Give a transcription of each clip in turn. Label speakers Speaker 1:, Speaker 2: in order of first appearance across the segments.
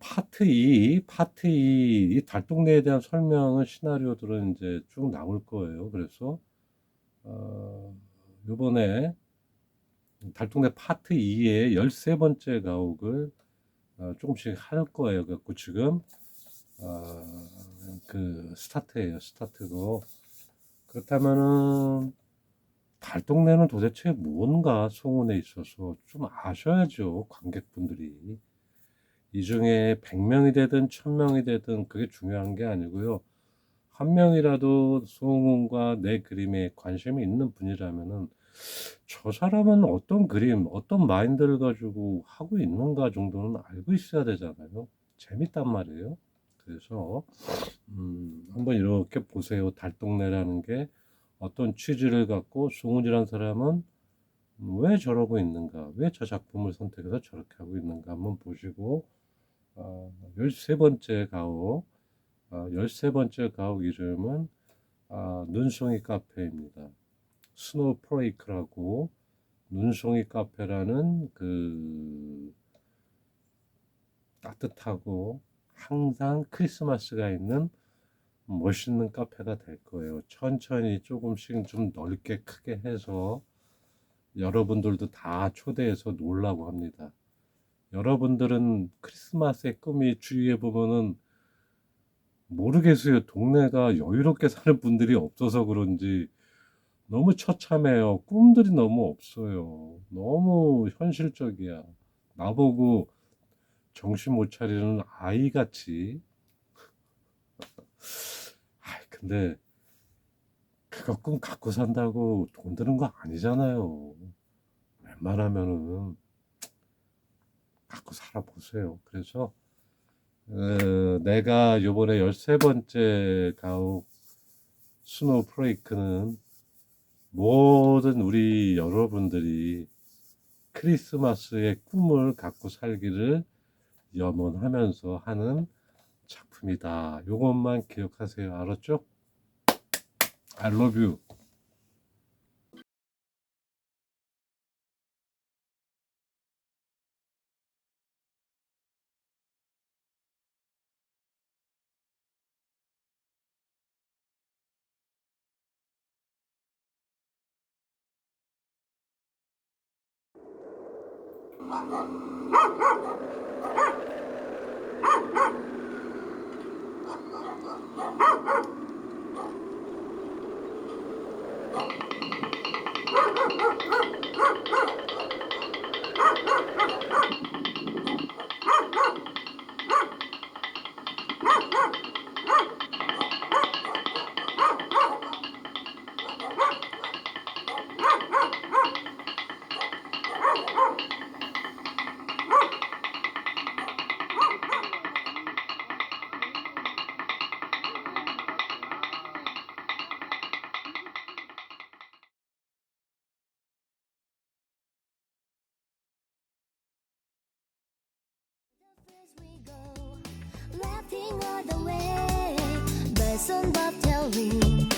Speaker 1: 파트 2, 이 달동네에 대한 설명은 시나리오들은 이제 쭉 나올 거예요. 그래서 요번에 달동네 파트 2의 13번째 가옥을 조금씩 할 거예요. 그래갖고 지금 그 스타트예요. 스타트고. 그렇다면은 달동네는 도대체 뭔가 송원에 있어서 좀 아셔야죠. 관객분들이. 이 중에 100명이 되든 1000명이 되든 그게 중요한 게 아니고요. 한 명이라도 송원과 내 그림에 관심이 있는 분이라면은 저 사람은 어떤 그림, 어떤 마인드를 가지고 하고 있는가 정도는 알고 있어야 되잖아요. 재밌단 말이에요. 그래서 한번 이렇게 보세요. 달동네라는 게 어떤 취지를 갖고 송은이라는 사람은 왜 저러고 있는가, 왜 저 작품을 선택해서 저렇게 하고 있는가 한번 보시고 13번째 가옥 13번째 가옥 이름은 눈송이 카페입니다. 스노우 프레이크라고 눈송이 카페라는 그 따뜻하고 항상 크리스마스가 있는 멋있는 카페가 될 거예요. 천천히 조금씩 좀 넓게 크게 해서 여러분들도 다 초대해서 놀라고 합니다. 여러분들은 크리스마스의 꿈이 주위에 보면은 모르겠어요. 동네가 여유롭게 사는 분들이 없어서 그런지 너무 처참해요. 꿈들이 너무 없어요. 너무 현실적이야. 나보고 정신 못 차리는 아이같이. 근데 그거 꿈 갖고 산다고 돈 드는 거 아니잖아요. 웬만하면은 갖고 살아보세요. 그래서 내가 요번에 13번째 가옥 스노우 프레이크는 모든 우리 여러분들이 크리스마스의 꿈을 갖고 살기를 염원하면서 하는 작품이다. 요것만 기억하세요. 알았죠? I love you.
Speaker 2: Laughing all the way, birds on bobtailing,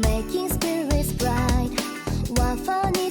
Speaker 2: making spirits bright. While funny